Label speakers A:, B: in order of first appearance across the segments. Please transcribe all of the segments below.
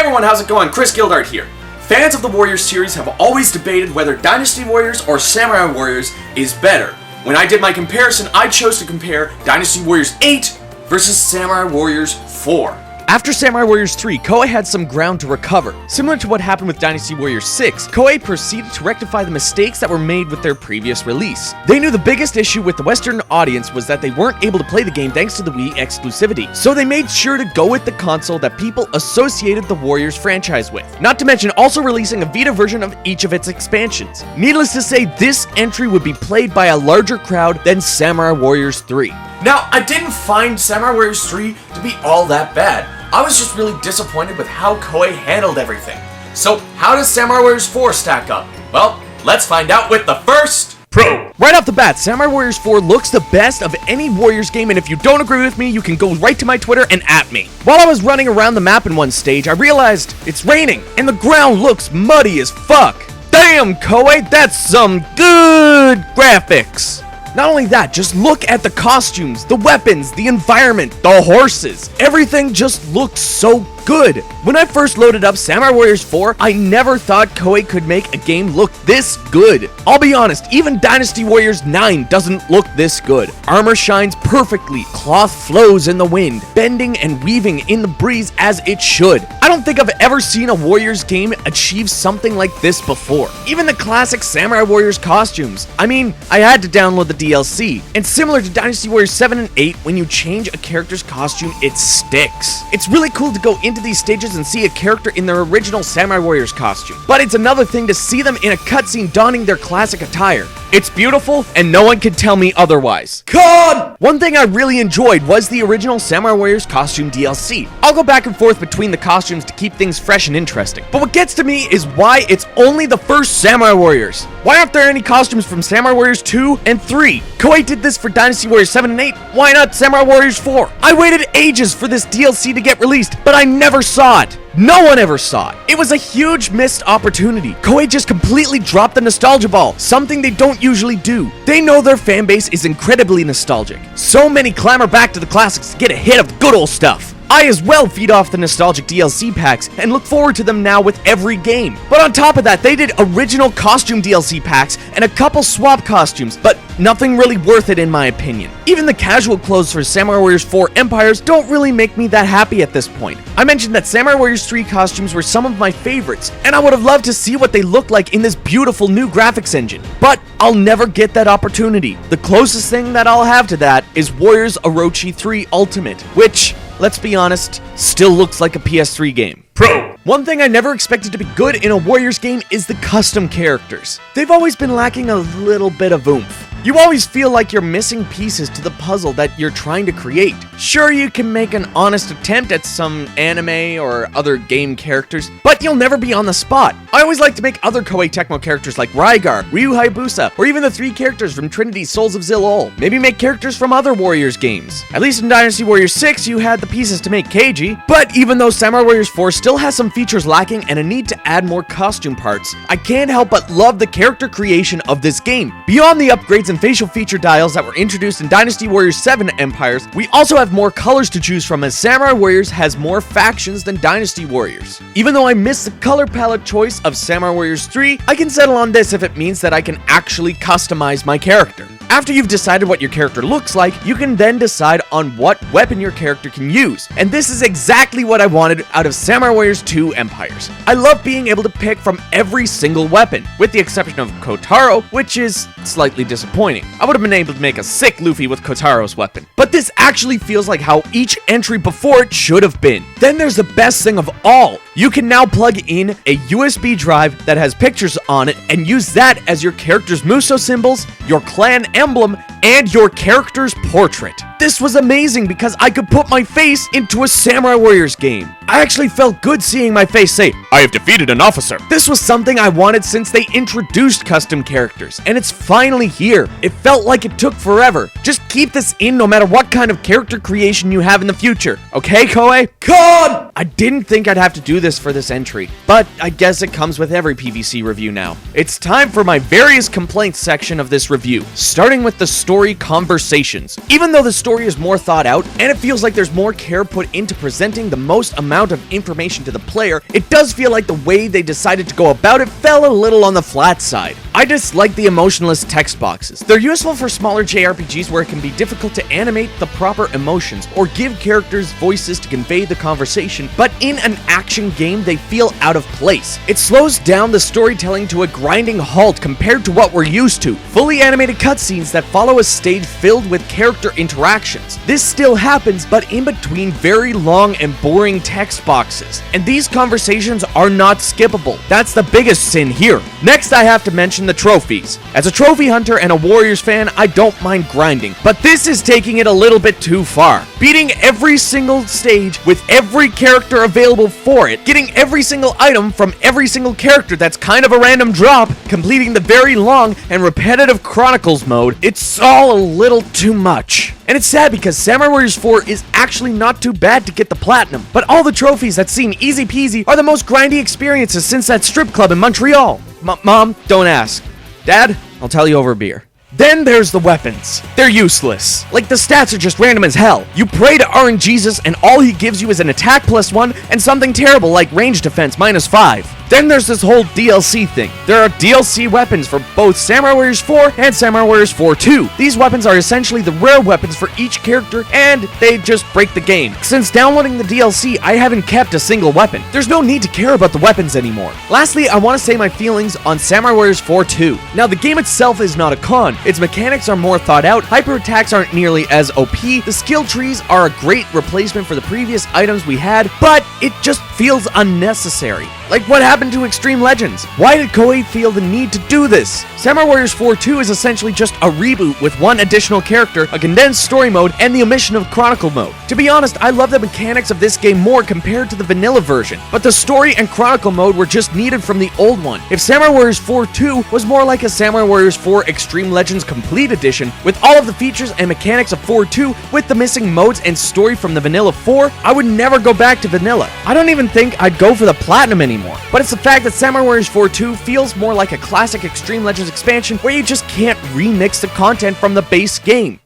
A: everyone, how's it going? Chris Gildart here. Fans of the Warriors series have always debated whether Dynasty Warriors or Samurai Warriors is better. When I did my comparison, I chose to compare Dynasty Warriors 8 versus Samurai Warriors 4.
B: After Samurai Warriors 3, Koei had some ground to recover. Similar to what happened with Dynasty Warriors 6, Koei proceeded to rectify the mistakes that were made with their previous release. They knew the biggest issue with the Western audience was that they weren't able to play the game thanks to the Wii exclusivity, so they made sure to go with the console that people associated the Warriors franchise with, not to mention also releasing a Vita version of each of its expansions. Needless to say, this entry would be played by a larger crowd than Samurai Warriors 3.
A: Now, I didn't find Samurai Warriors 3 to be all that bad. I was just really disappointed with how Koei handled everything. So, how does Samurai Warriors 4 stack up? Well, let's find out with the first pro.
B: Right off the bat, Samurai Warriors 4 looks the best of any Warriors game, and if you don't agree with me, you can go right to my Twitter and at me. While I was running around the map in one stage, I realized it's raining, and the ground looks muddy as fuck. Damn, Koei, that's some good graphics. Not only that, just look at the costumes, the weapons, the environment, the horses. Everything just looks so good. When I first loaded up Samurai Warriors 4, I never thought Koei could make a game look this good. I'll be honest, even Dynasty Warriors 9 doesn't look this good. Armor shines perfectly, cloth flows in the wind, bending and weaving in the breeze as it should. I don't think I've ever seen a Warriors game achieve something like this before. Even the classic Samurai Warriors costumes. I mean, I had to download the DLC, and similar to Dynasty Warriors 7 and 8, when you change a character's costume, it sticks. It's really cool to go into these stages and see a character in their original Samurai Warriors costume, but it's another thing to see them in a cutscene donning their classic attire. It's beautiful, and no one can tell me otherwise. God! One thing I really enjoyed was the original Samurai Warriors costume DLC. I'll go back and forth between the costumes to keep things fresh and interesting, but what gets to me is why it's only the first Samurai Warriors. Why aren't there any costumes from Samurai Warriors 2 and 3? Koei did this for Dynasty Warriors 7 and 8, why not Samurai Warriors 4? I waited ages for this DLC to get released, but I never saw it. No one ever saw it. It was a huge missed opportunity. Koei just completely dropped the nostalgia ball, something they don't usually do. They know their fan base is incredibly nostalgic. So many clamor back to the classics to get a hit of good old stuff. I as well feed off the nostalgic DLC packs and look forward to them now with every game. But on top of that, they did original costume DLC packs and a couple swap costumes, but nothing really worth it in my opinion. Even the casual clothes for Samurai Warriors 4 Empires don't really make me that happy at this point. I mentioned that Samurai Warriors 3 costumes were some of my favorites, and I would have loved to see what they look like in this beautiful new graphics engine. But I'll never get that opportunity. The closest thing that I'll have to that is Warriors Orochi 3 Ultimate, which, let's be honest, still looks like a PS3 game.
A: Pro.
B: One thing I never expected to be good in a Warriors game is the custom characters. They've always been lacking a little bit of oomph. You always feel like you're missing pieces to the puzzle that you're trying to create. Sure, you can make an honest attempt at some anime or other game characters, but you'll never be on the spot. I always like to make other Koei Tecmo characters like Rygar, Ryu Hayabusa, or even the 3 characters from Trinity's Souls of Zilol. Maybe make characters from other Warriors games. At least in Dynasty Warriors 6, you had the pieces to make Keiji. But even though Samurai Warriors 4 still has some features lacking and a need to add more costume parts, I can't help but love the character creation of this game. Beyond the upgrades and facial feature dials that were introduced in Dynasty Warriors 7 Empires, we also have more colors to choose from, as Samurai Warriors has more factions than Dynasty Warriors. Even though I miss the color palette choice of Samurai Warriors 3, I can settle on this if it means that I can actually customize my character. After you've decided what your character looks like, you can then decide on what weapon your character can use. And this is exactly what I wanted out of Samurai Warriors 2 Empires. I love being able to pick from every single weapon, with the exception of Kotaro, which is slightly disappointing. I would have been able to make a sick Luffy with Kotaro's weapon. But this actually feels like how each entry before it should have been. Then there's the best thing of all. You can now plug in a USB drive that has pictures on it and use that as your character's Musou symbols, your clan emblem, and your character's portrait. This was amazing because I could put my face into a Samurai Warriors game. I actually felt good seeing my face say, "I have defeated an officer." This was something I wanted since they introduced custom characters, and it's finally here. It felt like it took forever. Just keep this in no matter what kind of character creation you have in the future. Okay, Koei? God! I didn't think I'd have to do this for this entry, but I guess it comes with every PVC review now. It's time for my various complaints section of this review, starting with the story conversations. Even though the story story is more thought out, and it feels like there's more care put into presenting the most amount of information to the player, it does feel like the way they decided to go about it fell a little on the flat side. I dislike the emotionless text boxes. They're useful for smaller JRPGs where it can be difficult to animate the proper emotions or give characters voices to convey the conversation, but in an action game they feel out of place. It slows down the storytelling to a grinding halt compared to what we're used to. Fully animated cutscenes that follow a stage filled with character interactions. This still happens, but in between very long and boring text boxes. And these conversations are not skippable. That's the biggest sin here. Next, I have to mention the trophies. As a trophy hunter and a Warriors fan, I don't mind grinding, but this is taking it a little bit too far. Beating every single stage with every character available for it, getting every single item from every single character that's kind of a random drop, completing the very long and repetitive Chronicles mode, it's all a little too much. And it's sad because Samurai Warriors 4 is actually not too bad to get the platinum, but all the trophies that seem easy peasy are the most grindy experiences since that strip club in Montreal. Mom, don't ask. Dad, I'll tell you over a beer. Then there's the weapons. They're useless. Like, the stats are just random as hell. You pray to RNGesus and all he gives you is an attack +1 and something terrible like range defense -5. Then there's this whole DLC thing. There are DLC weapons for both Samurai Warriors 4 and Samurai Warriors 4 2. These weapons are essentially the rare weapons for each character, and they just break the game. Since downloading the DLC, I haven't kept a single weapon. There's no need to care about the weapons anymore. Lastly, I want to say my feelings on Samurai Warriors 4 2. Now, the game itself is not a con. Its mechanics are more thought out, hyper attacks aren't nearly as OP, the skill trees are a great replacement for the previous items we had, but it just feels unnecessary. Like, what happened to Extreme Legends? Why did Koei feel the need to do this? Samurai Warriors 4 2 is essentially just a reboot with one additional character, a condensed story mode, and the omission of Chronicle mode. To be honest, I love the mechanics of this game more compared to the vanilla version, but the story and Chronicle mode were just needed from the old one. If Samurai Warriors 4 2 was more like a Samurai Warriors 4 Extreme Legends Complete Edition, with all of the features and mechanics of 4 2, with the missing modes and story from the vanilla 4, I would never go back to vanilla. I don't even think I'd go for the platinum anymore. But it's the fact that Samurai Warriors 4 2 feels more like a classic Extreme Legends expansion where you just can't remix the content from the base game.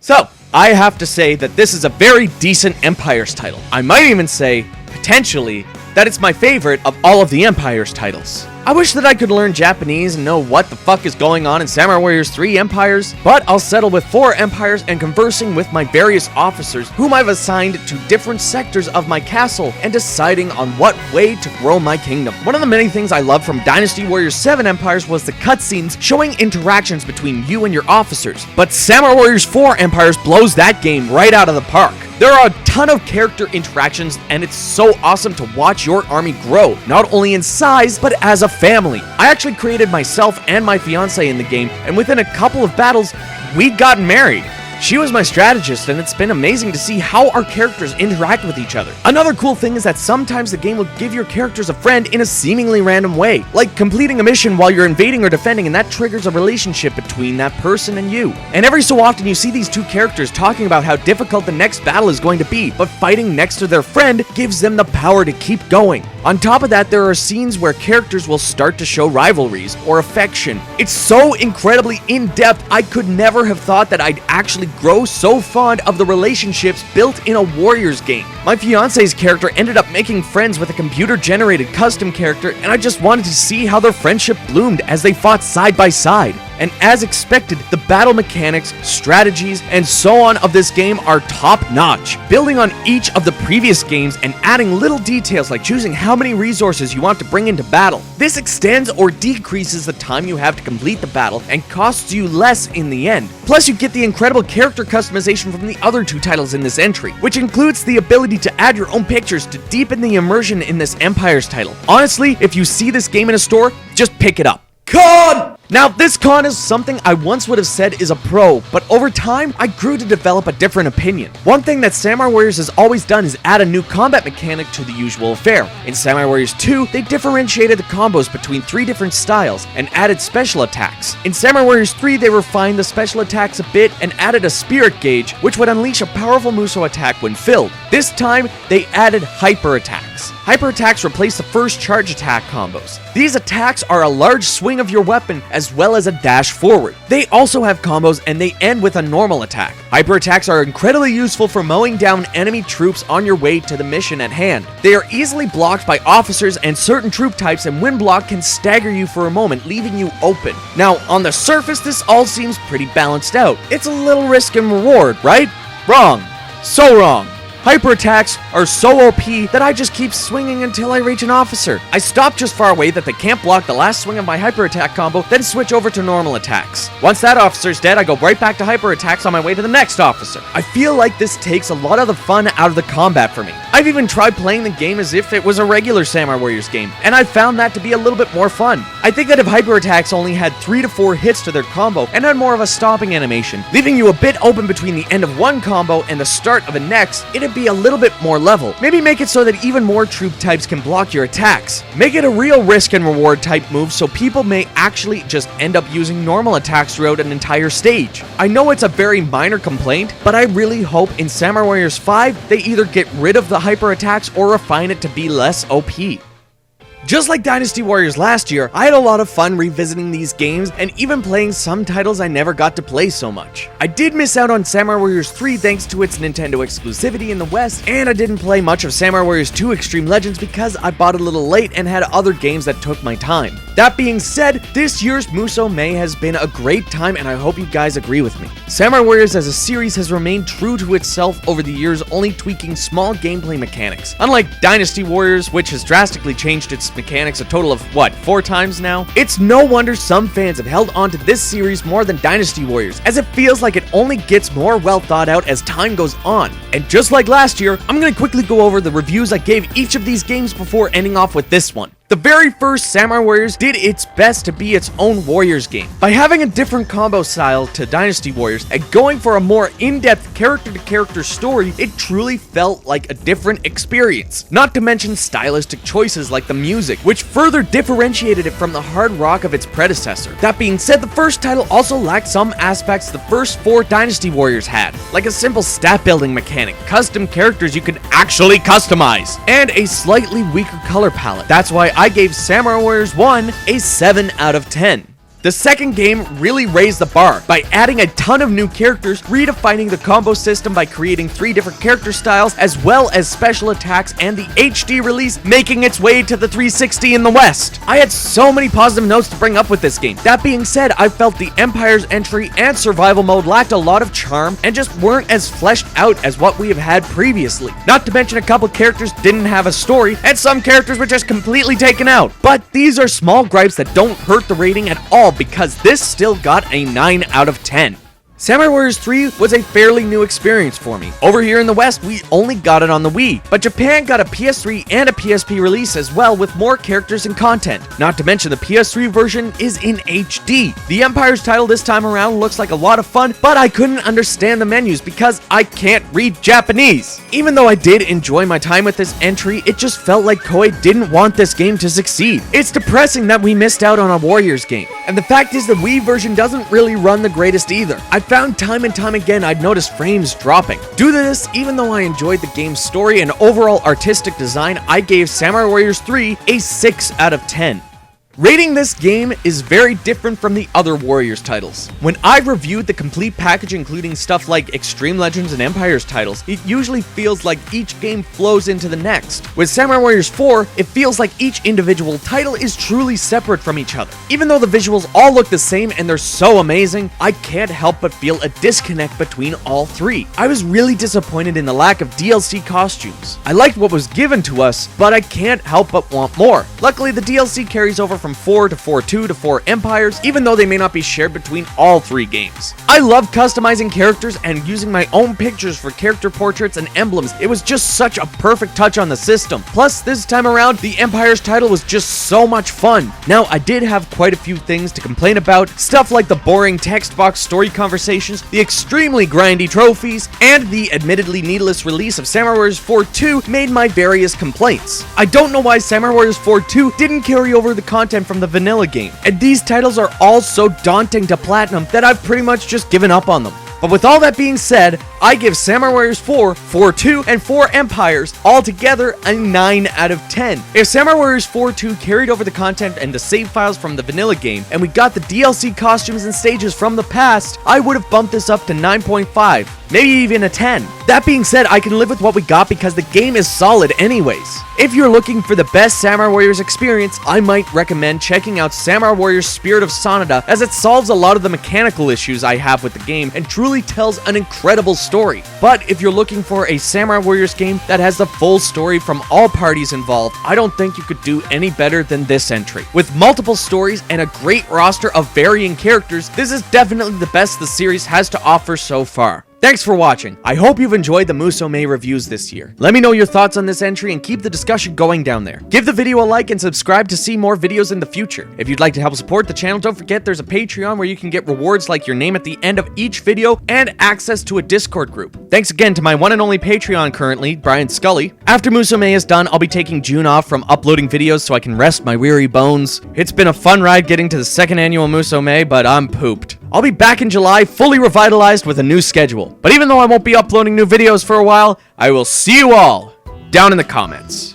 B: So, I have to say that this is a very decent Empires title. I might even say, potentially, that it's my favorite of all of the Empires titles. I wish that I could learn Japanese and know what the fuck is going on in Samurai Warriors 3 Empires, but I'll settle with 4 Empires and conversing with my various officers whom I've assigned to different sectors of my castle and deciding on what way to grow my kingdom. One of the many things I loved from Dynasty Warriors 7 Empires was the cutscenes showing interactions between you and your officers, but Samurai Warriors 4 Empires blows that game right out of the park. There are a ton of character interactions, and it's so awesome to watch your army grow, not only in size, but as a family. I actually created myself and my fiance in the game, and within a couple of battles, we'd gotten married. She was my strategist, and it's been amazing to see how our characters interact with each other. Another cool thing is that sometimes the game will give your characters a friend in a seemingly random way, like completing a mission while you're invading or defending, and that triggers a relationship between that person and you. And every so often you see these two characters talking about how difficult the next battle is going to be, but fighting next to their friend gives them the power to keep going. On top of that, there are scenes where characters will start to show rivalries or affection. It's so incredibly in-depth, I could never have thought that I'd actually grow so fond of the relationships built in a Warriors game. My fiance's character ended up making friends with a computer-generated custom character, and I just wanted to see how their friendship bloomed as they fought side by side. And as expected, the battle mechanics, strategies, and so on of this game are top-notch, building on each of the previous games and adding little details like choosing how many resources you want to bring into battle. This extends or decreases the time you have to complete the battle and costs you less in the end. Plus, you get the incredible character customization from the other 2 titles in this entry, which includes the ability to add your own pictures to deepen the immersion in this Empires title. Honestly, if you see this game in a store, just pick it up. Con! Now, this con is something I once would have said is a pro, but over time, I grew to develop a different opinion. One thing that Samurai Warriors has always done is add a new combat mechanic to the usual fare. In Samurai Warriors 2, they differentiated the combos between 3 different styles and added special attacks. In Samurai Warriors 3, they refined the special attacks a bit and added a spirit gauge, which would unleash a powerful Musou attack when filled. This time, they added hyper attacks. attacks. Hyper attacks replace the first charge attack combos. These attacks are a large swing of your weapon as well as a dash forward. They also have combos and they end with a normal attack. Hyper attacks are incredibly useful for mowing down enemy troops on your way to the mission at hand. They are easily blocked by officers and certain troop types, and when blocked can stagger you for a moment, leaving you open. Now, on the surface, this all seems pretty balanced out. It's a little risk and reward, right? Wrong. So wrong. Hyper attacks are so OP that I just keep swinging until I reach an officer. I stop just far away that they can't block the last swing of my hyper attack combo, then switch over to normal attacks. Once that officer's dead, I go right back to hyper attacks on my way to the next officer. I feel like this takes a lot of the fun out of the combat for me. I've even tried playing the game as if it was a regular Samurai Warriors game, and I found that to be a little bit more fun. I think that if hyper attacks only had 3 to 4 hits to their combo and had more of a stopping animation, leaving you a bit open between the end of one combo and the start of the next, it'd be a little bit more level. Maybe make it so that even more troop types can block your attacks. Make it a real risk and reward type move so people may actually just end up using normal attacks throughout an entire stage. I know it's a very minor complaint, but I really hope in Samurai Warriors 5 they either get rid of the hyper attacks or refine it to be less OP. Just like Dynasty Warriors last year, I had a lot of fun revisiting these games and even playing some titles I never got to play so much. I did miss out on Samurai Warriors 3 thanks to its Nintendo exclusivity in the West, and I didn't play much of Samurai Warriors 2 Extreme Legends because I bought it a little late and had other games that took my time. That being said, this year's Musou May has been a great time and I hope you guys agree with me. Samurai Warriors as a series has remained true to itself over the years, only tweaking small gameplay mechanics. Unlike Dynasty Warriors, which has drastically changed its mechanics a total of, 4 times now? It's no wonder some fans have held on to this series more than Dynasty Warriors, as it feels like it only gets more well thought out as time goes on. And just like last year, I'm gonna quickly go over the reviews I gave each of these games before ending off with this one. The very first Samurai Warriors did its best to be its own Warriors game. By having a different combo style to Dynasty Warriors and going for a more in-depth character-to-character story, it truly felt like a different experience. Not to mention stylistic choices like the music, which further differentiated it from the hard rock of its predecessor. That being said, the first title also lacked some aspects the first 4 Dynasty Warriors had, like a simple stat building mechanic, custom characters you could actually customize, and a slightly weaker color palette. That's why I gave Samurai Warriors 1 a 7 out of 10. The second game really raised the bar by adding a ton of new characters, redefining the combo system by creating 3 different character styles, as well as special attacks, and the HD release making its way to the 360 in the West. I had so many positive notes to bring up with this game. That being said, I felt the Empire's entry and survival mode lacked a lot of charm and just weren't as fleshed out as what we have had previously. Not to mention a couple characters didn't have a story, and some characters were just completely taken out. But these are small gripes that don't hurt the rating at all, because this still got a 9 out of 10. Samurai Warriors 3 was a fairly new experience for me. Over here in the West, we only got it on the Wii, but Japan got a PS3 and a PSP release as well with more characters and content. Not to mention the PS3 version is in HD. The Empire's title this time around looks like a lot of fun, but I couldn't understand the menus because I can't read Japanese. Even though I did enjoy my time with this entry, it just felt like Koei didn't want this game to succeed. It's depressing that we missed out on a Warriors game. And the fact is the Wii version doesn't really run the greatest either. I found time and time again I'd noticed frames dropping. Due to this, even though I enjoyed the game's story and overall artistic design, I gave Samurai Warriors 3 a 6 out of 10. Rating this game is very different from the other Warriors titles. When I reviewed the complete package including stuff like Extreme Legends and Empires titles, it usually feels like each game flows into the next. With Samurai Warriors 4, it feels like each individual title is truly separate from each other. Even though the visuals all look the same and they're so amazing, I can't help but feel a disconnect between all 3. I was really disappointed in the lack of DLC costumes. I liked what was given to us, but I can't help but want more. Luckily, the DLC carries over from 4 to 4-2 to 4 Empires, even though they may not be shared between all 3 games. I love customizing characters and using my own pictures for character portraits and emblems. It was just such a perfect touch on the system. Plus, this time around, the Empire's title was just so much fun. Now, I did have quite a few things to complain about, stuff like the boring text box story conversations, the extremely grindy trophies, and the admittedly needless release of Samurai Warriors 4-2 made my various complaints. I don't know why Samurai Warriors 4-2 didn't carry over the content from the vanilla game, and these titles are all so daunting to platinum that I've pretty much just given up on them. But with all that being said, I give Samurai Warriors 4, 4-2, and 4 Empires all together a 9 out of 10. If Samurai Warriors 4-2 carried over the content and the save files from the vanilla game, and we got the DLC costumes and stages from the past, I would have bumped this up to 9.5. Maybe even a 10. That being said, I can live with what we got because the game is solid anyways. If you're looking for the best Samurai Warriors experience, I might recommend checking out Samurai Warriors Spirit of Sonata, as it solves a lot of the mechanical issues I have with the game and truly tells an incredible story. But if you're looking for a Samurai Warriors game that has the full story from all parties involved, I don't think you could do any better than this entry. With multiple stories and a great roster of varying characters, this is definitely the best the series has to offer so far. Thanks for watching. I hope you've enjoyed the Musou reviews this year. Let me know your thoughts on this entry and keep the discussion going down there. Give the video a like and subscribe to see more videos in the future. If you'd like to help support the channel, don't forget there's a Patreon where you can get rewards like your name at the end of each video and access to a Discord group. Thanks again to my one and only Patreon currently, Brian Scully. After Musou is done, I'll be taking June off from uploading videos so I can rest my weary bones. It's been a fun ride getting to the second annual Musou, but I'm pooped. I'll be back in July, fully revitalized with a new schedule. But even though I won't be uploading new videos for a while, I will see you all down in the comments.